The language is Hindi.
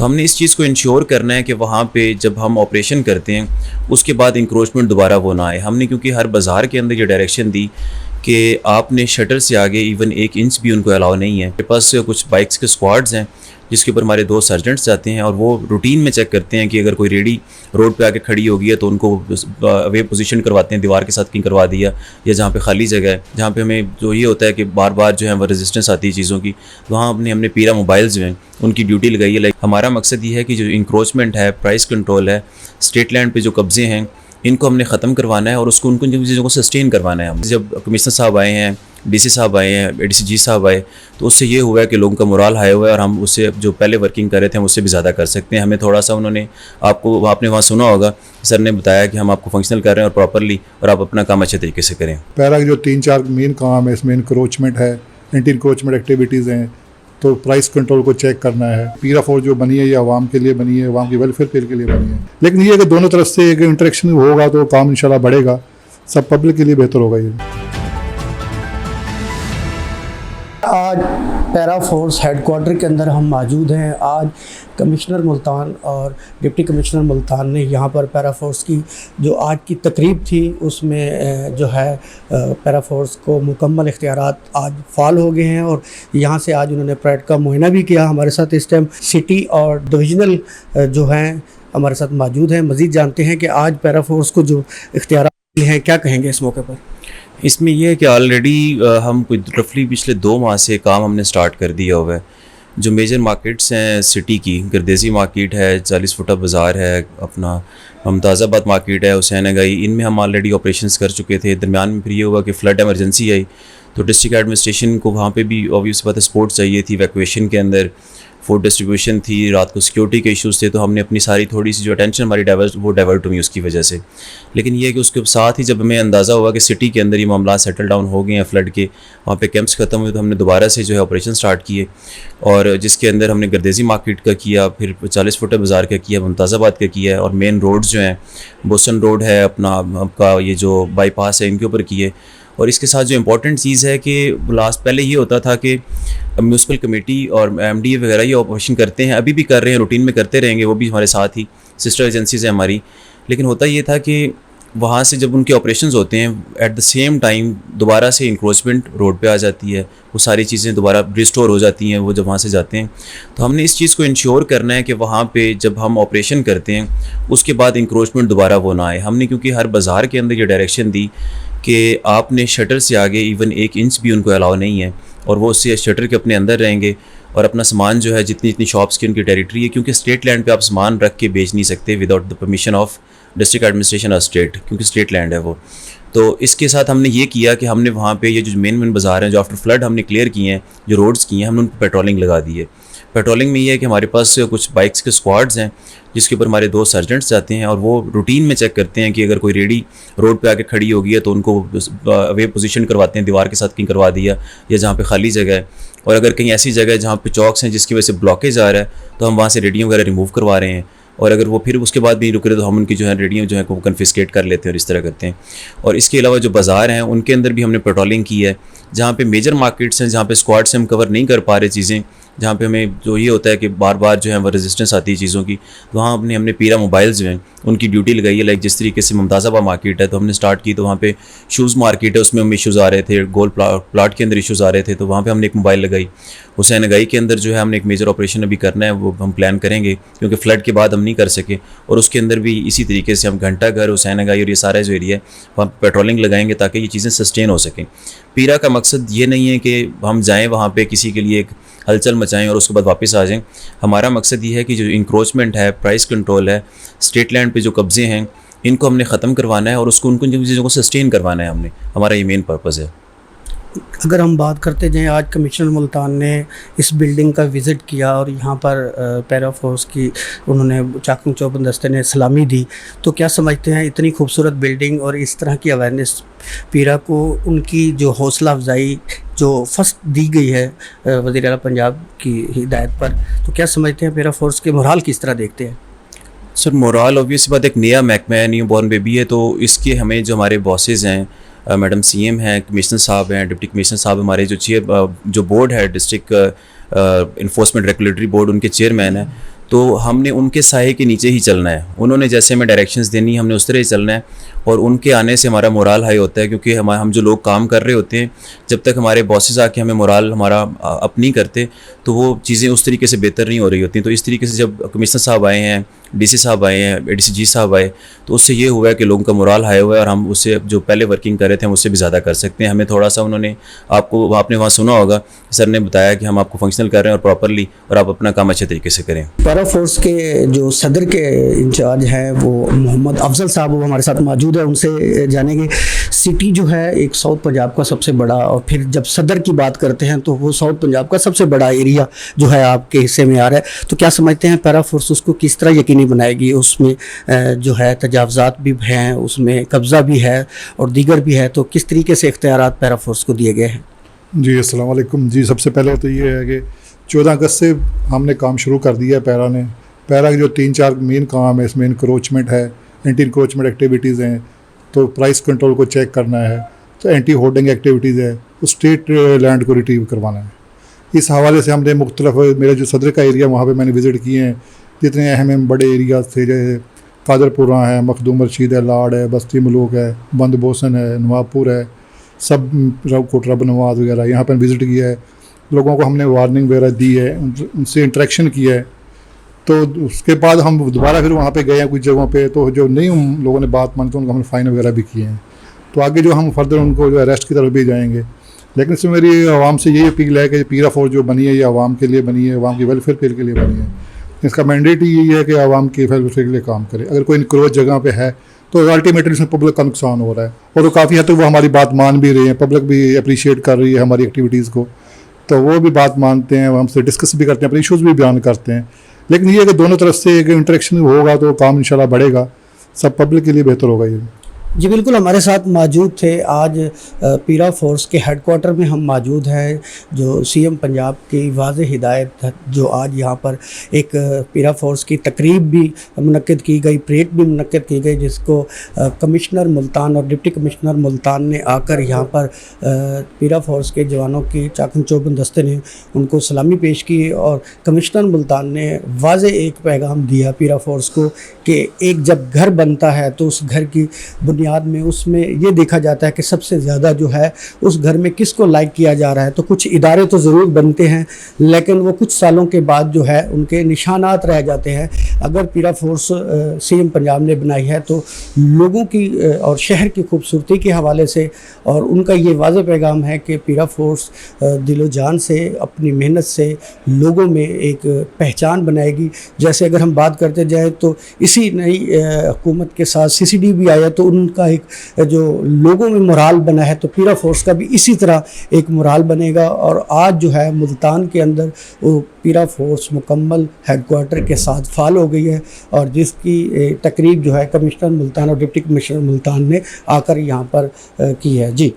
तो हमने इस चीज़ को इंश्योर करना है कि वहाँ पे जब हम ऑपरेशन करते हैं उसके बाद इंक्रोचमेंट दोबारा वो ना आए। हमने क्योंकि हर बाज़ार के अंदर ये डायरेक्शन दी कि आपने शटर से आगे इवन 1 इंच भी उनको अलाउ नहीं है। मेरे पास कुछ बाइक्स के स्क्वाड्स हैं जिसके ऊपर हमारे 2 सर्जेंट्स जाते हैं और वो रूटीन में चेक करते हैं कि अगर कोई रेडी रोड पे आके खड़ी होगी है तो उनको वे पोजीशन करवाते हैं, दीवार के साथ कहीं करवा दिया या जहाँ पे खाली जगह है, जहाँ पे हमें जो ये होता है कि बार बार जो है वो रेजिस्टेंस आती है चीज़ों की, वहाँ हमने पीरा मोबाइल्स जो हैं उनकी ड्यूटी लगाई है। लाइक हमारा मकसद ये है कि जो इंक्रोचमेंट है, प्राइस कंट्रोल है, स्टेट लैंड पे जो कब्जे हैं इनको हमने ख़त्म करवाना है और उसको उनको चीज़ों को सस्टेन करवाना है। हम जब कमिश्नर साहब आए हैं, डीसी साहब आए हैं, एडीसीजी साहब आए, तो उससे ये हुआ है कि लोगों का मोराल हाई हुआ है और हम उससे जो पहले वर्किंग कर रहे थे हम उससे भी ज़्यादा कर सकते हैं। हमें थोड़ा सा उन्होंने आपने वहाँ सुना होगा, सर ने बताया कि हम आपको फंक्शनल कर रहे हैं और प्रॉपरली, और आप अपना काम अच्छे तरीके से करें। पैरा के जो 3-4 मेन काम है, इसमें इंक्रोचमेंट है, एंटी इंक्रोचमेंट एक्टिविटीज़ हैं, तो प्राइस कंट्रोल को चेक करना है। पीरा फोर्स जो बनी है ये आवाम के लिए बनी है, आवाम की वेलफेयर के लिए बनी है, लेकिन ये कि दोनों तरफ से एक इंटरेक्शन होगा तो काम इंशाल्लाह बढ़ेगा, सब पब्लिक के लिए बेहतर होगा। ये आज पैरा फोर्स हेडक्वार्टर के अंदर हम मौजूद हैं। आज कमिश्नर मुल्तान और डिप्टी कमिश्नर मुल्तान ने यहाँ पर पैरा फोर्स की जो आज की तकरीब थी उसमें जो है पैरा फोर्स को मुकम्मल इख्तियारात आज फाल हो गए हैं और यहाँ से आज उन्होंने परेड का मुआयना भी किया। हमारे साथ इस टाइम सिटी और डिविजनल जो हैं हमारे साथ मौजूद हैं। मज़ीद जानते हैं कि आज पैरा फोर्स को जो इख्तियारात हैं क्या कहेंगे इस मौके पर। इसमें यह है कि ऑलरेडी हम कोई रफली पिछले 2 माह से काम हमने स्टार्ट कर दिया हुआ है। जो मेजर मार्केट्स हैं सिटी की, गर्देजी मार्केट है, 40 फुटा बाज़ार है, अपना मुमताज़ाबाद मार्केट है, हुसैन अगाई, इनमें हम ऑलरेडी ऑपरेशंस कर चुके थे। दरमियान में फिर ये हुआ कि फ़्लड एमरजेंसी आई तो डिस्ट्रिक्ट एडमिनिस्ट्रेशन को वहाँ पे भी ऑब्वियस बात है सपोर्ट चाहिए थी, इवैक्यूएशन के अंदर फूड डिस्ट्रीब्यूशन थी, रात को सिक्योरिटी के इश्यूज़ थे, तो हमने अपनी सारी थोड़ी सी जो अटेंशन हमारी डाइवर्ट हुई उसकी वजह से। लेकिन ये है कि उसके साथ ही जब हमें अंदाज़ा हुआ कि सिटी के अंदर ये मामला सेटल डाउन हो गए हैं फ्लड के, वहाँ पे कैंप्स ख़त्म हुए, तो हमने दोबारा से जो है ऑपरेशन स्टार्ट किए और जिसके अंदर हमने गर्देजी मार्केट का किया, फिर 40 फुटा बाज़ार का किया, मुमताज़ाबाद का किया है और मेन रोड्स जो हैं बोस्टन रोड है, अपना आपका ये जो बाईपास है, इनके ऊपर किए। और इसके साथ जो इम्पोर्टेंट चीज़ है कि पहले ये होता था कि म्यूनसिपल कमेटी और MDA वगैरह ये ऑपरेशन करते हैं, अभी भी कर रहे हैं, रूटीन में करते रहेंगे, वो भी हमारे साथ ही सिस्टर एजेंसीज़ हैं हमारी। लेकिन होता ये था कि वहाँ से जब उनके ऑपरेशंस होते हैं एट द सेम टाइम दोबारा से इंक्रोचमेंट रोड पे आ जाती है, वो सारी चीज़ें दोबारा रिस्टोर हो जाती हैं वो जब वहाँ से जाते हैं। तो हमने इस चीज़ को इंश्योर करना है कि वहाँ पे जब हम ऑपरेशन करते हैं उसके बाद इंक्रोचमेंट दोबारा वो ना आए। हमने क्योंकि हर बाज़ार के अंदर ये डायरेक्शन दी कि आपने शटर से आगे इवन 1 इंच भी उनको अलाउ नहीं है और वो उससे शटर के अपने अंदर रहेंगे और अपना सामान जो है जितनी शॉप्स की उनकी टेरिटरी है, क्योंकि स्टेट लैंड पे आप सामान रख के बेच नहीं सकते without the permission of district administration और स्टेट, क्योंकि स्टेट लैंड है वो। तो इसके साथ हमने ये किया कि हमने वहाँ पे ये जो मेन बाज़ार हैं जो आफ्टर फ्लड हमने क्लियर किए हैं, जो रोड्स किए हैं, हमने उन पर पेट्रोलिंग लगा दी है। पेट्रोलिंग में ये है कि हमारे पास कुछ बाइक्स के स्क्वाड्स हैं जिसके ऊपर हमारे 2 सर्जेंट्स जाते हैं और वो रूटीन में चेक करते हैं कि अगर कोई रेडी रोड पे आके खड़ी होगी है तो उनको वे पोजीशन करवाते हैं, दीवार के साथ कहीं करवा दिया या जहाँ पे खाली जगह है, और अगर कहीं ऐसी जगह है जहाँ पे चौक्स हैं जिसकी वजह से ब्लॉकेज आ रहा है तो हम वहाँ से रेडियो वगैरह रिमूव करवा रहे हैं, और अगर वो फिर उसके बाद भी नहीं रुक रहे तो हम उनकी जो है रेडियो जो है वो कन्फिस्केट कर लेते हैं और इस तरह करते हैं। और इसके अलावा जो बाज़ार हैं उनके अंदर भी हमने पेट्रोलिंग की है, जहाँ पे मेजर मार्केट्स हैं जहाँ पे स्क्वाड से हम कवर नहीं कर पा रहे चीज़ें, जहाँ पे हमें जो ये होता है कि बार बार जो है वो रेजिस्टेंस आती है चीज़ों की, वहाँ हमने पीरा मोबाइल्स जो हैं उनकी ड्यूटी लगाई है। लाइक जिस तरीके से मुमताज़ाबाद मार्केट है तो हमने स्टार्ट की, तो वहाँ पे शूज़ मार्केट है उसमें हम इशूज़ आ रहे थे, गोल्ड प्लाट के अंदर इशूज़ आ रहे थे, तो वहाँ पे हमने एक मोबाइल लगाई। हुसैन अगाई के अंदर जो है हमने एक मेजर ऑपरेशन अभी करना है, वो हम प्लान करेंगे क्योंकि फ़्लड के बाद हम नहीं कर सके, और उसके अंदर भी इसी तरीके से हम घंटा घर, हुसैन अगाई और ये सारा जो एरिया है वहाँ पेट्रोलिंग लगाएंगे ताकि ये चीज़ें सस्टेन हो सकें। पीरा का मकसद ये नहीं है कि हम जाएँ वहाँ पर किसी के लिए एक हलचल मचाएं और उसके बाद वापस आ जाएं। हमारा मकसद ये है कि जो इंक्रोचमेंट है, प्राइस कंट्रोल है, स्टेट लैंड पे जो कब्जे हैं इनको हमने ख़त्म करवाना है और उसको उनको चीज़ों को सस्टेन करवाना है। हमारा ये मेन पर्पज़ है। अगर हम बात करते जाएँ, आज कमिश्नर मुल्तान ने इस बिल्डिंग का विज़िट किया और यहाँ पर पैरा फोर्स की उन्होंने चाकू चौबंद दस्ते ने सलामी दी, तो क्या समझते हैं इतनी खूबसूरत बिल्डिंग और इस तरह की अवेयरनेस पीरा को उनकी जो हौसला अफजाई जो फर्स्ट दी गई है वज़ीर आला पंजाब की हिदायत पर, तो क्या समझते हैं पैरा फोर्स के मोराल किस तरह देखते हैं? सर मोराल ऑब्वियस बात, एक नया महकमा है, न्यू बॉर्न बेबी है, तो इसके हमें जो हमारे बॉसेज़ हैं, मैडम CM हैं, कमिश्नर साहब हैं, डिप्टी कमिश्नर साहब, हमारे जो बोर्ड है डिस्ट्रिक्ट इन्फोर्समेंट रेगुलेटरी बोर्ड, उनके चेयरमैन हैं, तो हमने उनके साए के नीचे ही चलना है। उन्होंने जैसे हमें डायरेक्शंस देनी हमने उस तरह ही चलना है, और उनके आने से हमारा मोराल हाई होता है, क्योंकि हम जो लोग काम कर रहे होते हैं, जब तक हमारे बॉसेस आके हमें मोराल हमारा अप नहीं करते तो वो चीज़ें उस तरीके से बेहतर नहीं हो रही होती। तो इस तरीके से जब कमिश्नर साहब आए हैं, डीसी साहब आए हैं, एडीसी साहब आए, तो उससे ये हुआ है कि लोगों का मोराल हाई हुआ है, और हम उससे जो पहले वर्किंग कर रहे थे हम उससे भी ज़्यादा कर सकते हैं। हमें थोड़ा सा उन्होंने आपने वहाँ सुना होगा, सर ने बताया कि हम आपको फंक्शनल कर रहे हैं और प्रॉपरली, और आप अपना काम अच्छे तरीके से करें। पैरा फोर्स के जो सदर के इंचार्ज हैं वो मोहम्मद अफजल साहब, वो हमारे साथ मौजूद है, उनसे जानेंगे। सिटी जो है एक साउथ पंजाब का सबसे बड़ा, और फिर जब सदर की बात करते हैं तो वो साउथ पंजाब का सबसे बड़ा एरिया जो है आपके हिस्से में आ रहा है। तो क्या समझते हैं पैरा फोर्स उसको किस तरह यकीनी बनाएगी? उसमें जो है तजावज़ात भी हैं, उसमें कब्ज़ा भी है और दीगर भी है, तो किस तरीके से इख्तियारात पैरा फोर्स को दिए गए हैं? जी अस्सलाम वालेकुम। जी सबसे पहले तो ये है कि 14 अगस्त से हमने काम शुरू कर दिया है पैरा ने। पैरा के जो 3-4 मेन काम है, इसमें इंक्रोचमेंट है, एंटी इंक्रोचमेंट एक्टिविटीज़ हैं, तो प्राइस कंट्रोल को चेक करना है, तो एंटी होर्डिंग एक्टिविटीज़ है, तो स्टेट लैंड को रिट्रीव करवाना है। इस हवाले से हमने मुख्तलिफ, मेरा जो सदर का एरिया वहाँ पे मैंने विज़िट किए हैं, जितने अहम बड़े एरियाज थे, जैसे कादरपुरा है, मखदूम रशीद है, लाड है, बस्ती मलूक है, बंद बोसन है, नवाबपुर है, सब कोटरा बनवाज वगैरह, यहाँ पर विज़िट किया है। लोगों को हमने वार्निंग वगैरह दी है, उनसे इंटरेक्शन किया है। तो उसके बाद हम दोबारा फिर वहाँ पे गए हैं कुछ जगहों पे, तो जो नहीं उन लोगों ने बात मानी तो उनको हमने फ़ाइन वगैरह भी किए हैं। तो आगे जो हम फर्दर उनको जो अरेस्ट की तरफ भी जाएंगे। लेकिन इसमें मेरी आवाम से यही अपील है कि पीरा फोर्स जो बनी है ये आवाम के लिए बनी है, आवाम की वेलफेयर के लिए बनी है। इसका मैंडेट ही यही है कि आवाम की वेलफेयर के लिए काम करे। अगर कोई इनक्रोच जगह पे है तो अल्टीमेटली इसमें पब्लिक का नुकसान हो रहा है, और तो काफ़ी हद तक वो हमारी बात मान भी रहे हैं, पब्लिक भी अप्रिशिएट कर रही है हमारी एक्टिविटीज़ को, तो वो भी बात मानते हैं, हमसे डिस्कस भी करते हैं, अपने इशूज़ भी बयान करते हैं। लेकिन ये कि दोनों तरफ से एक इंटरेक्शन होगा तो काम इंशाल्लाह बढ़ेगा, सब पब्लिक के लिए बेहतर होगा ये। जी बिल्कुल, हमारे साथ मौजूद थे। आज पीरा फोर्स के हेडक्वार्टर में हम मौजूद हैं, जो सीएम पंजाब की वाज़ेह हिदायत है, जो आज यहाँ पर एक पीरा फोर्स की तकरीब भी मुनक्किद की गई, परेड भी मुनक्किद की गई, जिसको कमिश्नर मुल्तान और डिप्टी कमिश्नर मुल्तान ने आकर यहाँ पर पीरा फोर्स के जवानों की चाकन चौबंद दस्ते ने उनको सलामी पेश की, और कमिश्नर मुल्तान ने वाज़ेह एक पैगाम दिया पीरा फोर्स को कि एक जब घर बनता है तो उस घर की बुनियाद में उसमें ये देखा जाता है कि सबसे ज़्यादा जो है उस घर में किसको लाइक किया जा रहा है। तो कुछ इदारे तो ज़रूर बनते हैं, लेकिन वो कुछ सालों के बाद जो है उनके निशानात रह जाते हैं। अगर पीरा फोर्स सीएम पंजाब ने बनाई है तो लोगों की और शहर की खूबसूरती के हवाले से, और उनका ये वाज़ेह पैगाम है कि पीरा फोर्स दिलो जान से, अपनी मेहनत से लोगों में एक पहचान बनाएगी। जैसे अगर हम बात करते जाए तो इसी नई हुकूमत के साथ सीसीडी भी आया, तो उनका एक जो लोगों में मोराल बना है, तो पीरा फोर्स का भी इसी तरह एक मोराल बनेगा। और आज जो है मुल्तान के अंदर वो पीरा फोर्स मुकम्मल हेडक्वार्टर के साथ फाल हो गई है, और जिसकी तकरीब जो है कमिश्नर मुल्तान और डिप्टी कमिश्नर मुल्तान ने आकर यहाँ पर की है। जी।